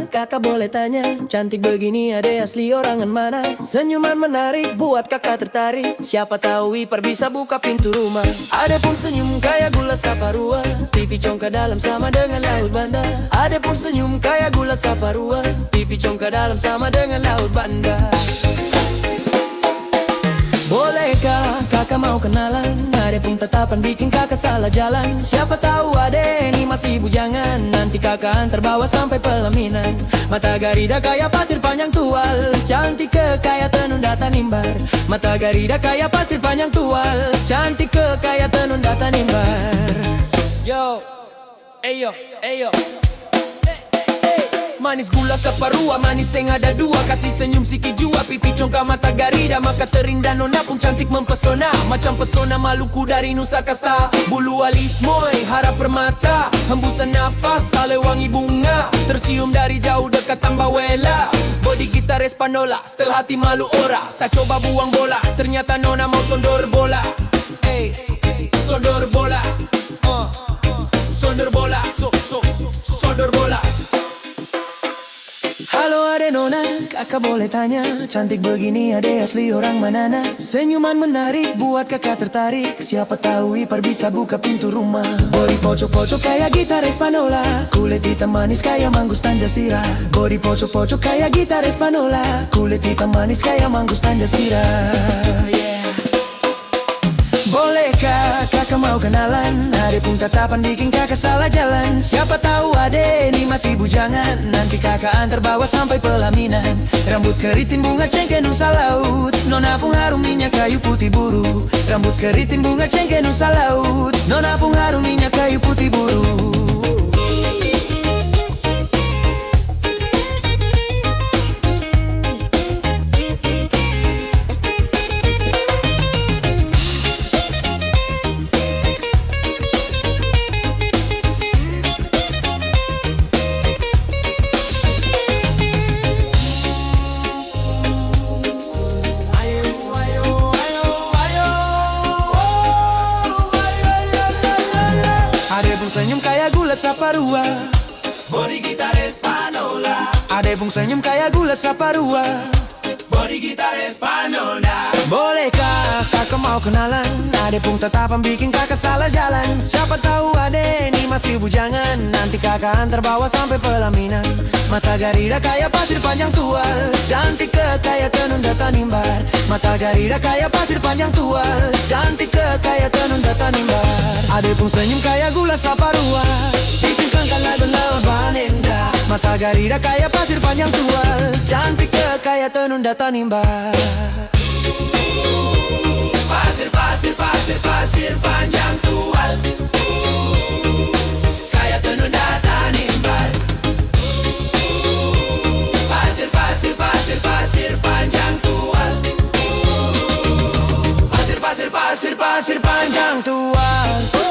kakak boleh tanya, cantik begini ade asli orangan mana? Senyuman menarik buat kakak tertarik, siapa tahu Ipar bisa buka pintu rumah. Ade pun senyum kayak gula saparua, pipi congkak dalam sama dengan laut Banda. Ade pun senyum kayak gula saparua, pipi congkak dalam sama dengan laut Banda. Bolehkah kakak mau kenalan? Ade pun tatapan bikin kakak salah jalan. Siapa tahu ade ini masih bujangan, nanti kakak antar bawa sampai pelaminan. Mata Garida kayak pasir panjang tual, cantik ke kayak tenun data nimbar. Mata Garida kayak pasir panjang tual, cantik ke kayak tenun data nimbar. Yo, eyo, eyo. Manis gula saparua, manis yang ada dua, kasih senyum sikit jua, pipi congkak mata Garida. Maka terindah nona pun cantik mempesona, macam pesona Maluku dari Nusa Kasta. Bulu alis moy, harap permata, hembusan nafas, ale wangi bunga, tersium dari jauh dekat Tambawela. Body gitar Espanola, setel hati malu ora. Saya coba buang bola, ternyata nona mau sondor bola. Hey, sondor bola, sondor bola, sondor bola. Halo ade nona, kakak boleh tanya, cantik begini ade asli orang manana? Senyuman menarik buat kakak tertarik, siapa tahu Ipar bisa buka pintu rumah. Body pocok-pocok kayak gitar Espanola, kulit hitam manis kayak manggus Tanjasira. Body pocok-pocok kayak gitar Espanola, kulit hitam manis kayak manggus Tanjasira. Bolehkah kakak mau kenalan? Ade pun tatapan bikin kakak salah jalan. Siapa tahu ade ini masih bujangan, nanti kakak antar bawa sampai pelaminan. Rambut keriting bunga cengkeh Nusa Laut, nona pun harum minyak kayu putih buru. Rambut keriting bunga cengkeh Nusa Laut, nona pun harum minyak kayu putih buru. Ade pun senyum kayak gula saparua, Body gitar Espanola, ade pun senyum kayak gula saparua. body gitar Espanola. Bolehkah kakak mau kenalan? Ade pun tatapan bikin kakak salah jalan. Siapa tahu ade ini masih bujangan, nanti kakak antar bawa sampai pelaminan. Mata Garida kayak pasir panjang tual, cantik ke kayak tenun data nimbar. Mata Garida kayak pasir panjang tual, cantik ke kayak tenun data nimbar. Ade pun senyum kayak gula saparua, pipi congkak lagu laut Banda. Mata Garida kayak pasir panjang tual, cantik ke kayak tenun data nimbar. Pasir, pasir, pasir, pasir panjang tual, kayak tenun data nimbar. Pasir, pasir, pasir, pasir panjang tual, Pasir, pasir, pasir, pasir panjang tual.